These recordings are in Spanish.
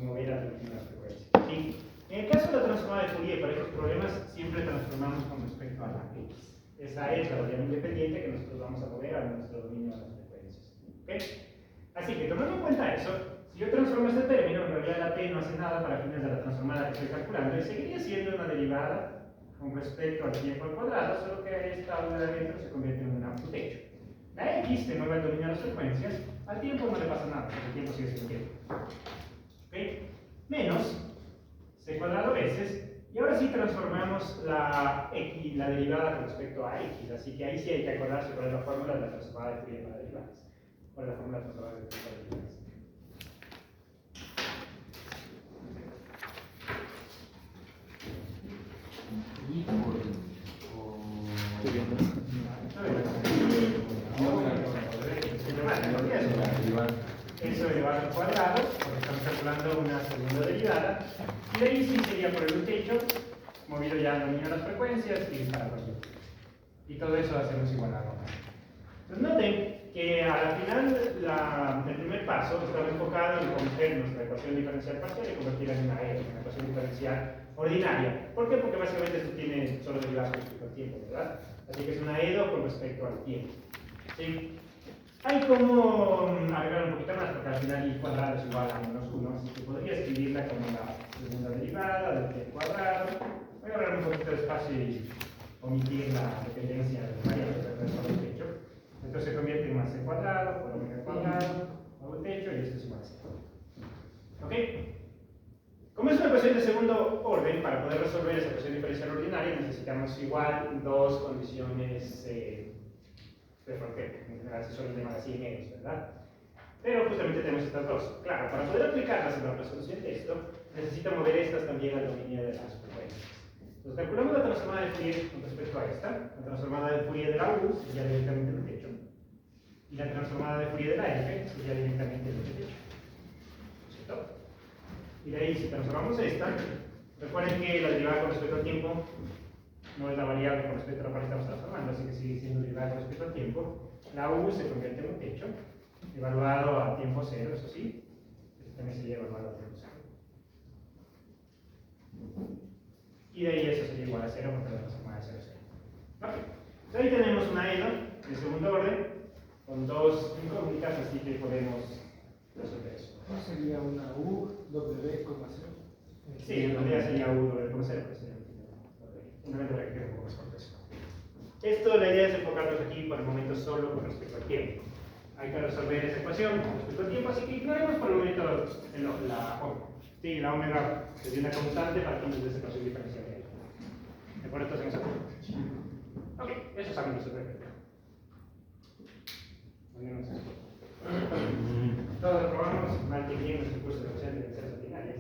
mover a determinadas frecuencias. ¿Sí? En el caso de la transformada de Fourier, para estos problemas siempre transformamos con respecto a la X. Esa es la variable independiente que nosotros vamos a mover a nuestro dominio de las frecuencias. ¿Okay? Así que tomando en cuenta eso, si yo transformo este término, en realidad la t no hace nada para fines de la transformada que estoy calculando y seguiría siendo una derivada con respecto al tiempo al cuadrado, solo que esta una de adentro se convierte en un output hecho. La x se mueve al dominio de las frecuencias, al tiempo no le pasa nada, porque el tiempo sigue siendo tiempo. ¿Okay? Menos c cuadrado veces, y ahora sí transformamos la x, la derivada con respecto a x, así que ahí sí hay que acordarse cuál es la fórmula de la transformada de Fourier para derivadas. ¿Cuál es la fórmula de transformada de Fourier para derivadas? Eso elevado al cuadrado, porque estamos calculando una segunda derivada, y de ahí sí sería por el techo, movido ya al dominio de las frecuencias y para cualquier. Y todo eso hacemos igual a Roma. Entonces noten que al final el primer paso estaba enfocado en coger nuestra ecuación diferencial parcial y convertirla en una ecuación diferencial ordinaria. ¿Por qué? Porque básicamente esto tiene solo derivadas con respecto al tiempo, ¿verdad? Así que es una EDO con respecto al tiempo. ¿Sí? Hay como agregar un poquito más, porque al final i cuadrado es igual a menos 1, así que podría escribirla como la segunda derivada del t cuadrado. Voy a ahorrar un poquito de espacio y omitir la dependencia de variables alrededor del techo. Entonces se convierte en más c cuadrado por omega cuadrado, bajo el techo, y esto es igual a 0. ¿Ok? Como es una ecuación de segundo orden, para poder resolver esa ecuación diferencial ordinaria necesitamos igual dos condiciones de frontera. En general se suelen llamar así en ellos, ¿verdad? Pero justamente tenemos estas dos. Claro, para poder aplicarlas en la resolución de esto, necesito mover estas también al dominio de las frecuencias. Entonces calculamos la transformada de Fourier con respecto a esta. La transformada de Fourier de la U sería directamente el techo. Y la transformada de Fourier de la F sería directamente el techo. ¿Cierto? Y de ahí, si transformamos esta, recuerden que la derivada con respecto al tiempo no es la variable con respecto a la cual estamos transformando, así que sigue siendo derivada con respecto al tiempo. La U se convierte en un techo, evaluado a tiempo cero, eso sí. Este también sería evaluado a tiempo cero. Y de ahí eso sería igual a 0 porque la transformada es 0, 0. Okay. Entonces ahí tenemos una EDO de segundo orden con dos incógnitas, así que podemos resolver eso. ¿No sería una U, W, coma 0? Sí, en realidad sería U, W, coma 0, pero sería simplemente para que quede un poco más complejo. Esto, la idea es enfocarnos aquí por el momento solo con respecto al tiempo. Hay que resolver esa ecuación con respecto al tiempo, así que ignoremos por el momento la omega. Sí, la omega es una constante para fines de esa ecuación diferencial. ¿De acuerdo? Entonces hacemos así. Ok, eso saben resolver. Todos aprobamos mal que bien nuestro curso de ecuaciones diferenciales ordinarias.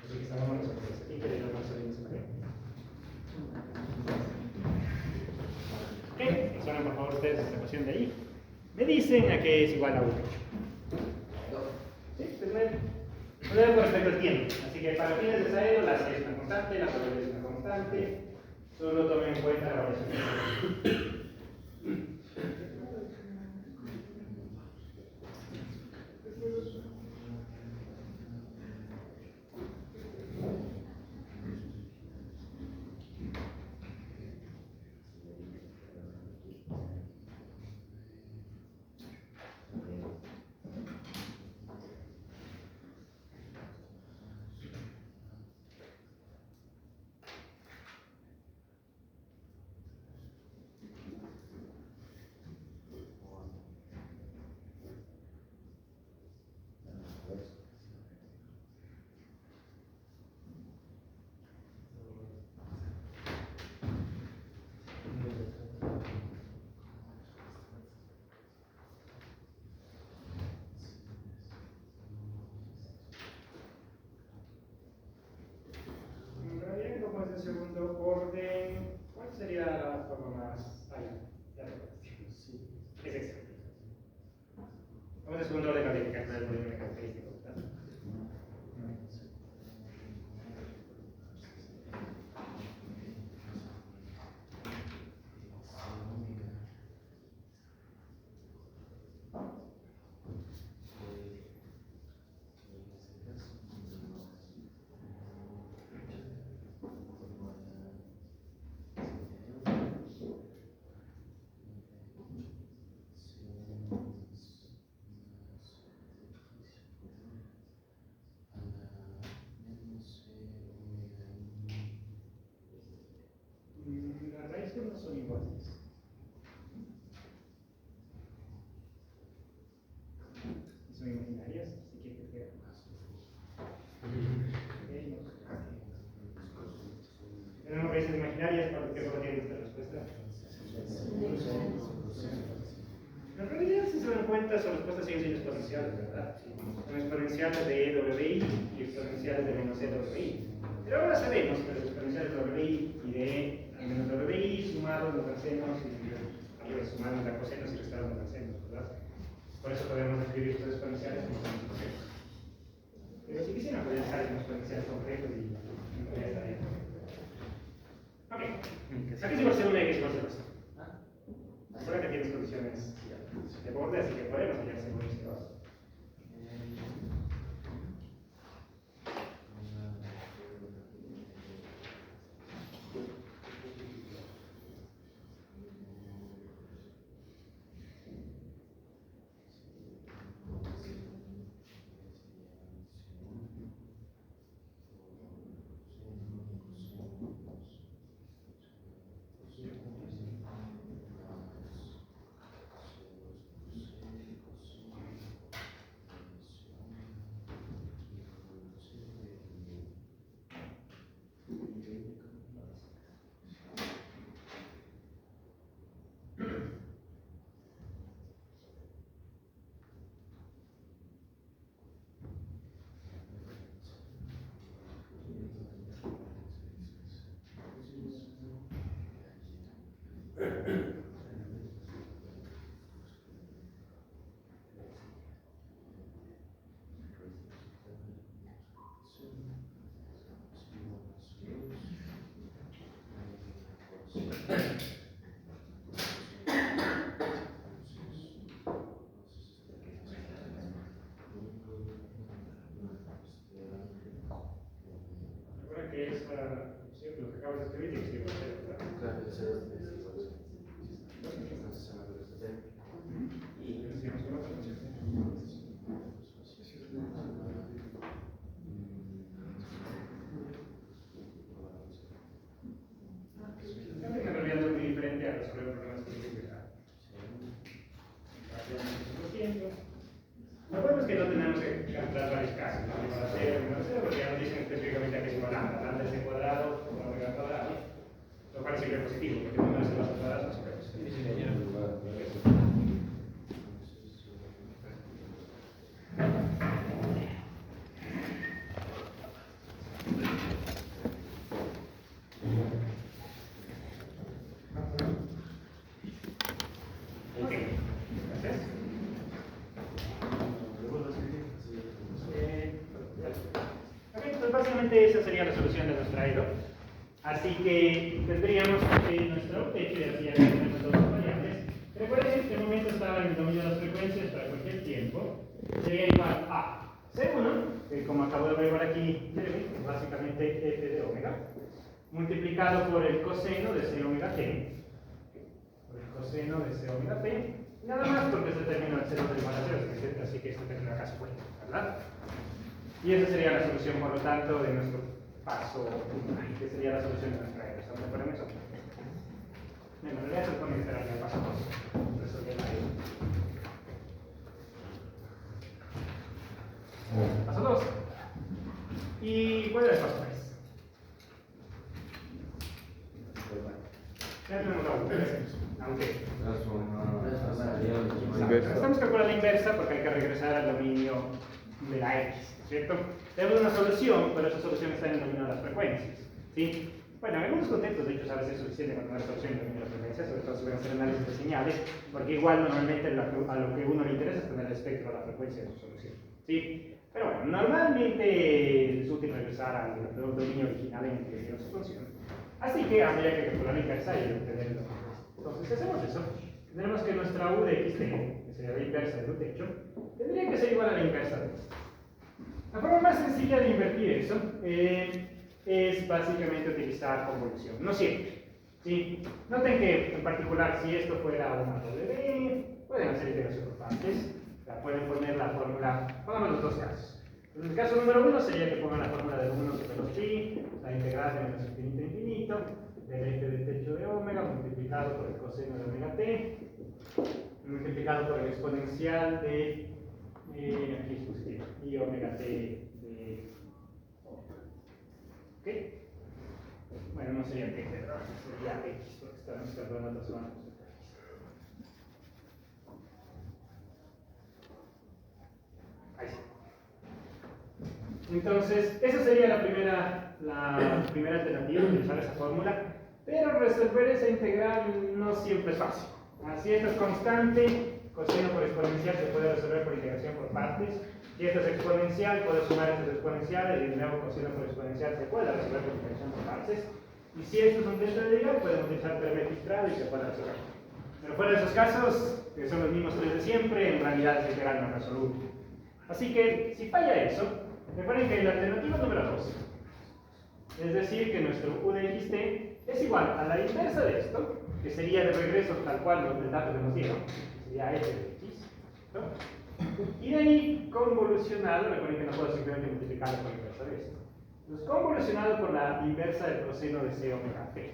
Así que sabemos resolver eso. Y queremos resolver esa manera. Ok, resuelvan por favor ustedes esta ecuación de ahí. Me dicen a que es igual a 1. ¿Sí? Pues me con respecto al tiempo. Así que para fines de esa EDO, la C es una constante, la W es una constante. Solo tomen en cuenta la variación. Segundo orden, ¿cuál sería la forma más allá? Sí. Es esa. Vamos a segundo orden de calcular el volumen característico. las respuestas siguen siendo exponenciales, ¿verdad? Son exponenciales de WI y exponenciales de menos EWI. Pero ahora sabemos que los exponenciales de WI y de menos WI sumados nos hacemos y sumados a cosenos y restados nos hacemos, ¿verdad? Por eso podemos escribir estos exponenciales como son concretos. Pero si quisiera podría estar en exponenciales concretos y no podría estar bien. Ok. Aquí es igual a ser una y es igual a ser dos. Recuerda que tienes condiciones de borde, así que podemos hallar según este dos. Recuerda que es lo que acabas de escribir tiene que ser igual a cero, ¿verdad? Claro, el 0 es igual a 0. Entonces se me olvidó este cero. Y decimos con otra función. En realidad no es muy diferente a resolver problemas políticos. Lo bueno es que no tenemos que calcular varios casos, ¿no? Igual a cero, porque ya nos dicen específicamente a qué es igual a lambda. Lambda es c cuadrado por omega cuadrado, lo cual es siempre positivo, porque números en las cuadradas son siempre positivos. Ok, gracias. Ok, pues básicamente esa sería la solución de nuestra EDO. Así que tendríamos nuestro techo, y así ya tenemos dos variables. Recuerden que en este momento estaba en el dominio de las frecuencias para cualquier tiempo. Sería igual a C1, que como acabo de ver aquí, es básicamente f de omega, multiplicado por el coseno de c omega t, por el coseno de c omega t, nada más porque este término al 0 es igual a 0, así que este término acá se puede, ¿verdad? Y esa sería la solución, por lo tanto, de nuestro paso 1, que sería la solución de nuestra EDO. ¿Estamos de acuerdo en eso? Bueno, en realidad se supone que será el paso 2, resolver la EDO. Paso 2. ¿Y cuál es el paso 3? Ya tenemos la aunque estamos calculando la inversa porque hay que regresar al dominio de la X, ¿cierto? Tenemos una solución, pero esa solución está en el dominio de las frecuencias, ¿sí? Bueno, en algunos contextos, de hecho, a veces es suficiente con una solución en el dominio de las frecuencias, sobre todo si van a hacer análisis de señales, porque igual normalmente a lo que uno le interesa es tener el espectro de la frecuencia de su solución, ¿sí? Pero bueno, normalmente es útil regresar al dominio original en el que dio su función. Así que habría que calcular la inversa y obtener el dominio. Entonces, si hacemos eso, tendremos que nuestra u de xt, que sería la inversa del techo, tendría que ser igual a la inversa de esto. La forma más sencilla de invertir eso es básicamente utilizar convolución, no siempre, ¿sí? Noten que en particular si esto fuera una W, pueden hacer integración por partes, pueden poner la fórmula, pongamos los dos casos. En el caso número 1 sería que pongan la fórmula de 1 sobre los pi, la integral de menos infinito a infinito, del f de techo de omega multiplicado por el coseno de omega t, multiplicado por el exponencial de, aquí es positivo, y omega t de omega. ¿Ok? Bueno, no sería t, ¿verdad? Sería x, porque estamos calculando otras formas. Entonces, esa sería la primera alternativa, utilizar esa fórmula, pero resolver esa integral no siempre es fácil. Si esto es constante, coseno por exponencial se puede resolver por integración por partes. Si esto es exponencial, puedo sumar estos exponenciales y de nuevo coseno por exponencial se puede resolver por integración por partes. Y si estos son delta de Dirac, podemos utilizar teorema registrado y se puede resolver. Pero fuera de esos casos, que son los mismos tres de siempre, en realidad es integral no resoluble. Así que, si falla eso, recuerden que la alternativa número 2, es decir, que nuestro u de xt es igual a la inversa de esto, que sería de regreso tal cual los datos que nos dieron, que sería f de x, ¿no? Y de ahí convolucionado, recuerden que no puedo simplemente multiplicarlo por la inversa de esto. Entonces, convolucionado por la inversa del coseno de c omega t.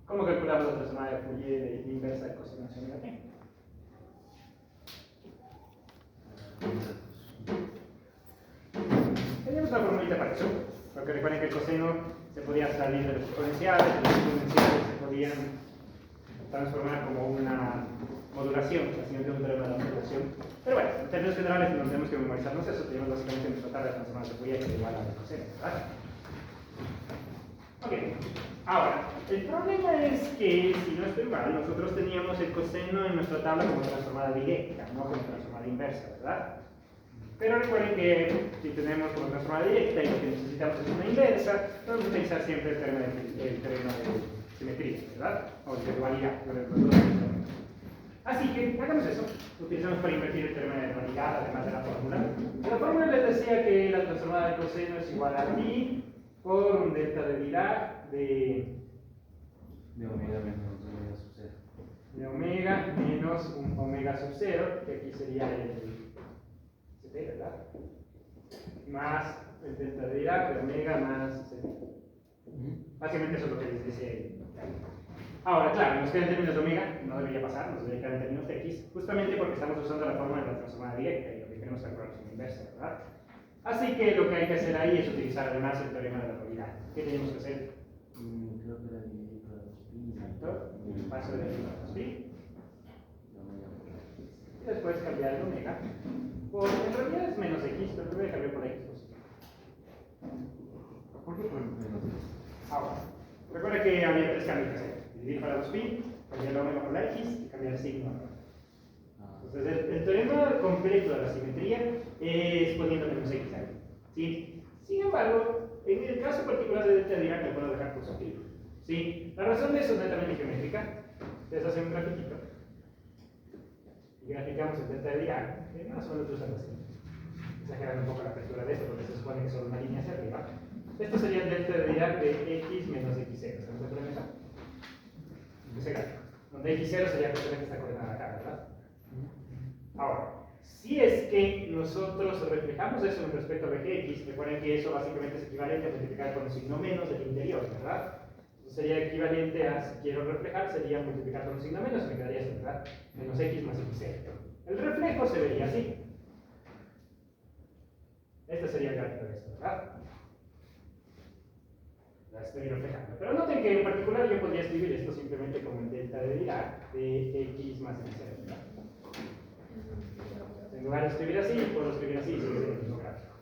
¿Cómo calculamos la transformada de Fourier de inversa del coseno de c omega t? Teníamos una formulita para eso, porque recuerden que el coseno se podía salir de los exponenciales se podían transformar como una modulación, haciendo un teorema de la modulación. Pero bueno, en términos generales no tenemos que memorizarnos eso, tenemos básicamente nuestra tabla de transformadas de Fourier que es igual a la coseno, ¿verdad? Ok, ahora, el problema es que, si no estoy mal, nosotros teníamos el coseno en nuestra tabla como transformada directa, no como transformada inversa, ¿verdad? Pero recuerden que si tenemos como transformada directa y lo que necesitamos es una inversa, vamos a utilizar siempre el teorema de simetría, ¿verdad? O de dualidad. Así que hagamos eso. Utilizamos para invertir el teorema de dualidad, además de la fórmula. La fórmula les decía que la transformada de coseno es igual a pi por un delta de Dirac de omega menos omega sub 0. De omega menos un omega sub 0, que aquí sería el CT, ¿verdad? Más el delta de Dirac de omega más CT. Básicamente eso es lo que les dice. Ahora, claro, nos queda en términos de omega, no debería pasar, nos debería quedar en términos de x, justamente porque estamos usando la fórmula de la transformada directa y lo que queremos calcular es una inversa, ¿verdad? Así que lo que hay que hacer ahí es utilizar además el teorema de la probabilidad. ¿Qué tenemos que hacer? Creo que era dividir por 2pi. Exacto. Paso de aquí a 2pi. Y después cambiar el omega por, en realidad es menos x, pero lo voy a cambiar por x. ¿Por qué por menos x? Ahora, recuerda que había tres cambios que hacer. Dividir para 2pi, cambiar el omega por la x y cambiar el signo. Entonces, el teorema completo de la simetría es poniendo menos x ahí. ¿Sí? Sin embargo, en el caso particular de delta de Dirac lo puedo dejar positivo. ¿Sí? La razón de eso es netamente geométrica. Ustedes hacen un grafiquito y graficamos el delta de Dirac, que más o menos usan así. Exagerando un poco la apertura de esto porque se supone que solo una línea hacia arriba. Esto sería el delta de Dirac de x menos x0. ¿Se me puede eso? Ese gráfico. Donde x0 sería justamente esta coordenada acá, ¿verdad? Ahora, si es que nosotros reflejamos eso en respecto a bgx, recuerden que eso básicamente es equivalente a multiplicar con el signo menos del interior, ¿verdad? Entonces sería equivalente a, si quiero reflejar, sería multiplicar con el signo menos, y me quedaría eso, ¿verdad? Menos x más x0. El reflejo se vería así. Este sería el gráfico de esto, ¿verdad? La estoy reflejando. Pero noten que en particular yo podría escribir esto simplemente como el delta de Dirac de x más x0, ¿verdad? En lugar de escribir así, puedo escribir así y sigue siendo el mismo gráfico.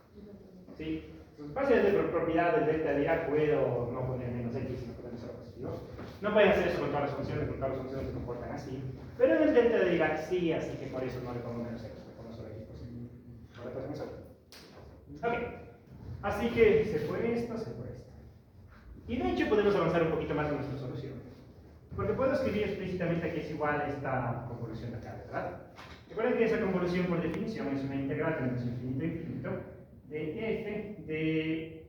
¿Sí? Entonces, básicamente por propiedad del delta de Dirac puedo no poner menos x, sino poner solo positivo. No pueden hacer eso con todas las funciones, porque todas las funciones se comportan así. Pero en el delta de Dirac sí, así que por eso no le pongo menos x, le pongo solo x positivo. Ahora pasemos solo. Ok. Así que se fue esto, se fue esto. Y de hecho podemos avanzar un poquito más en nuestra solución. Porque puedo escribir explícitamente que es igual a esta convolución de acá, ¿verdad? Recuerden que esa convolución por definición es una integral de menos infinito a infinito de f de...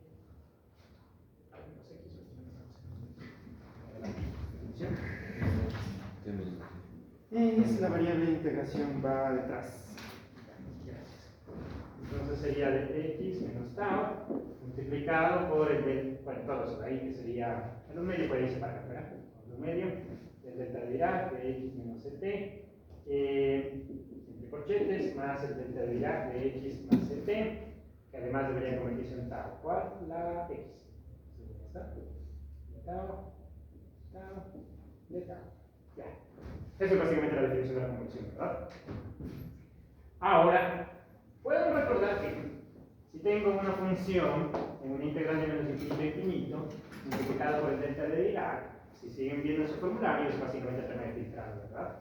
Es la variable de integración va detrás. Entonces sería de x menos tau multiplicado por el del, bueno, todo eso de ahí que sería, el medio puede irse para acá, ¿verdad? El medio del delta de Dirac de x menos ct, entre corchetes, más el delta de Dirac de x más ct, que además debería convertirse en tau. ¿Cuál? La x. ¿Está? De tau, de tau. Ya. Eso es básicamente la definición de la convolución, ¿verdad? Ahora, pueden recordar que tengo una función en una integral de menos infinito a infinito, multiplicada por el delta de Dirac. Si siguen viendo su formulario, es básicamente el tema de filtrado, ¿verdad?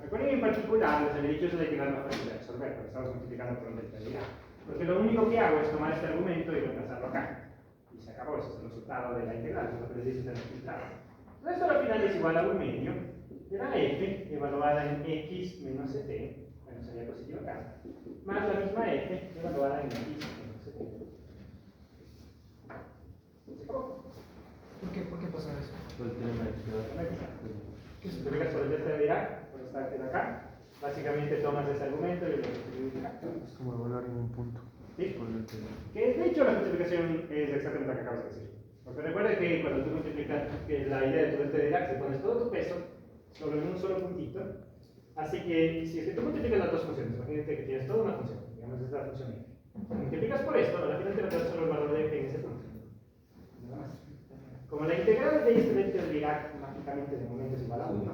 Recuerden en particular, les he dicho, es la integral más fácil de resolver, porque estamos multiplicando por el delta de Dirac. Porque lo único que hago es tomar este argumento y reemplazarlo acá. Y se acabó, ese es el resultado de la integral, es lo que les dice tener filtrado. Esto al final es igual a 1 medio de la f, evaluada en x menos t, bueno, sería positivo acá, más la misma f, evaluada en x menos t. ¿Se acabó? ¿Por qué pasa eso? Por el teorema de Pythagoras. ¿Qué es? Multiplicas por el delta de Dirac, por esta de acá. Básicamente tomas ese argumento y lo multiplicas acá. Es como evaluar en un punto. ¿Sí? Por el teorema. Que de hecho la multiplicación es exactamente la que acabas de decir. Porque recuerda que cuando tú multiplicas, que la idea de tu delta de Dirac, te pones todo tu peso sobre un solo puntito. Así que si es que tú multiplicas las dos funciones, imagínate que tienes toda una función, digamos esta función f. Multiplicas por esto, a la final te va a quedar solo el valor de f en ese punto. Nada más. Como la integral de este delta de Dirac mágicamente de momento es igual a 1,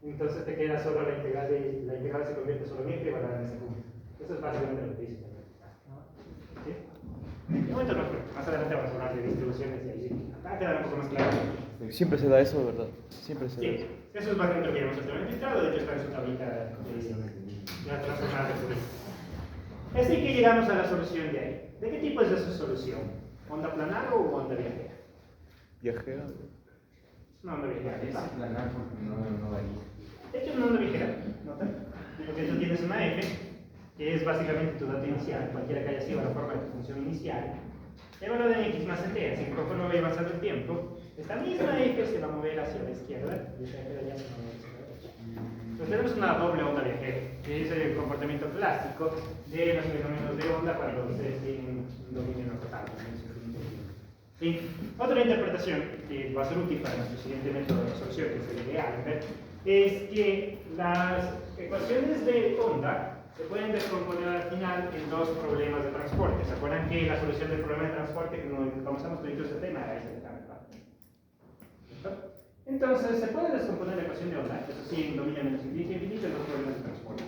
entonces te queda solo la integral se convierte solo en f evaluada en ese punto. Eso es básicamente lo que dice. ¿Sí? De momento no, pero más adelante vamos a hablar de distribuciones y ahí sí. Va a quedar un poco más claro. Siempre se da eso, ¿verdad? Siempre se da Sí, eso. eso es básicamente lo que llamamos el teorema filtrado, de hecho está en su tablita de la transformada de Fourier. Así que llegamos a la solución de ahí. ¿De qué tipo es esa solución? ¿Onda planar o onda viajera? Viajera. Es una onda viajera, Es ¿verdad? planar porque no varía. De hecho, es una onda viajera, ¿nota? Porque tú tienes una f, que es básicamente tu dato inicial, cualquiera que haya sido la forma de tu función inicial, evaluada en x más t, así que conforme vaya avanzando el tiempo, esta misma f se va a mover hacia la izquierda y esta f de allá se va a mover hacia la derecha. Entonces tenemos una doble onda viajera, que es el comportamiento clásico de los fenómenos de onda cuando ustedes tienen un dominio no total. Sí. Otra interpretación que va a ser útil para nuestro siguiente método de resolución, que es el de Albert, es que las ecuaciones de onda se pueden descomponer al final en dos problemas de transporte. ¿Se acuerdan que la solución del problema de transporte, que cuando comenzamos con este tema, era ese de acá, ¿verdad? Entonces, se puede descomponer la ecuación de onda, eso sí, en dominio menos infinito y infinito, en dos problemas de transporte.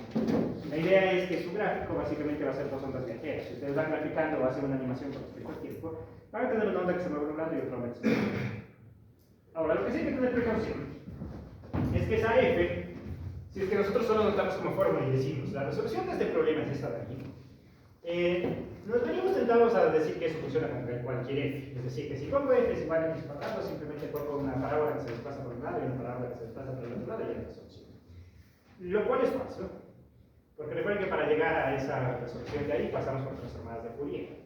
La idea es que su gráfico básicamente va a ser dos ondas viajeras. Si ustedes van graficando o hacen una animación con respecto al tiempo, van a tener una onda que se mueve de un lado y otra onda que se mueve de otro. Ahora, lo que sí hay que tener precaución es que esa f, si es que nosotros solo notamos como fórmula y decimos, la resolución de este problema es esta de aquí, nos veríamos tentados a decir que eso funciona con cualquier f. Es decir, que si pongo f es igual a x cuadrado, simplemente pongo una parábola que se desplaza por un lado y una parábola que se desplaza por el otro lado y ya es la solución. Lo cual es falso, porque recuerden que para llegar a esa resolución de ahí pasamos por transformadas de Fourier.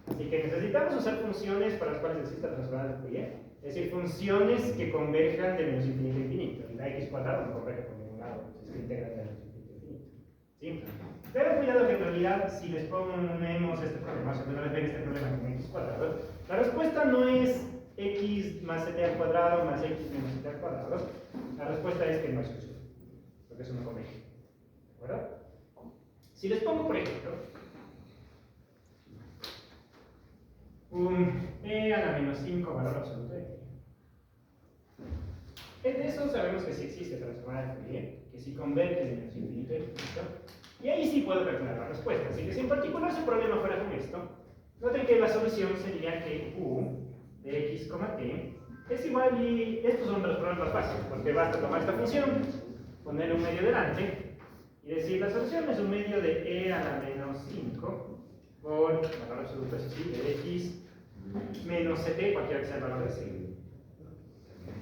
Así que necesitamos usar funciones para las cuales existen transformadas de Fourier, es decir, funciones que converjan de menos infinito a infinito. Y la x cuadrado no converge por ningún lado, es que integra de menos infinito a infinito. ¿Sí? Pero cuidado que en realidad, si les ponemos este problema, si no les ven este problema con x cuadrado, la respuesta no es x más ct al cuadrado más x menos ct al cuadrado. La respuesta es que no es exclusivo, porque eso no converge. ¿De acuerdo? Si les pongo, por ejemplo, un e a la menos 5 valor absoluto de y. De eso sabemos que sí existe transformada de Fourier, que sí converge de menos infinito a infinito, y ahí sí puedo calcular la respuesta. Así que si en particular su problema fuera con esto, noten que la solución sería que u de x, t es igual, y estos son los problemas más fáciles, porque basta tomar esta función, ponerle un medio delante, y decir la solución es un medio de e a la menos 5 por valor absoluto, es decir, de x menos ct, cualquiera que sea el valor de c,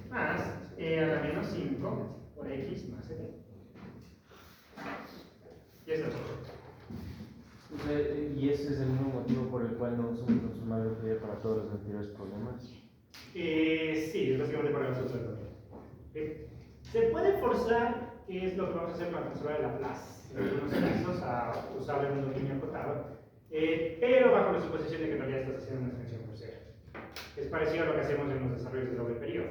más e a la menos 5 por x más ct. Y eso es todo. ¿Y ese es el mismo motivo por el cual no usamos transformada de Fourier para todos los anteriores problemas? Sí, es básicamente por el asunto del problema. Se puede forzar, que es lo que vamos a hacer para transformar el Laplace en algunos casos, a usarlo en un dominio acotado, pero bajo la suposición de que en realidad estás haciendo una extensión por cero. Es parecido a lo que hacemos en los desarrollos de doble periodo.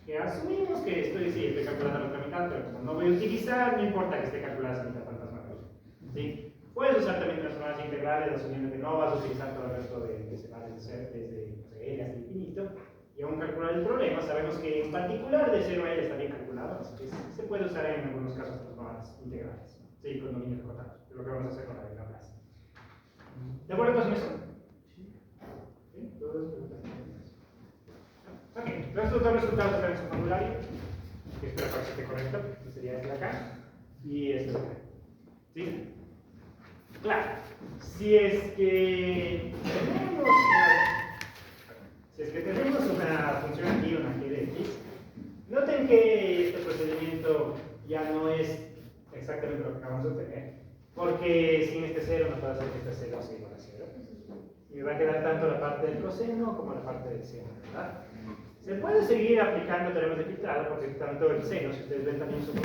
Que asumimos que estoy calculando la otra mitad, pero como no voy a utilizar, no importa que esté calculada esa mitad fantasmal. ¿Sí? Puedes usar también transformadas integrales, asumiendo que no vas a utilizar todo el resto de separables de ser desde L hasta infinito. Y aún calcular el problema, sabemos que en particular de 0 a L está bien calculado, así que se puede usar en algunos casos transformadas integrales. Sí, con dominios acotados, es lo que vamos a hacer con la de Laplace. ¿De acuerdo con eso? ¿Sí? Todos los ok, los dos resultados están en su formulario, que espero que esté correcto, que sería este de acá y este de acá. ¿Sí? Claro, si es que tenemos una función aquí, una g de x, noten que este procedimiento ya no es exactamente lo que acabamos de obtener, porque sin este cero no puedo hacer que este cero sea igual a 0. Y me va a quedar tanto la parte del coseno como la parte del seno, ¿verdad? Se puede seguir aplicando teoremas de filtrado, porque tanto el seno, si ustedes ven también su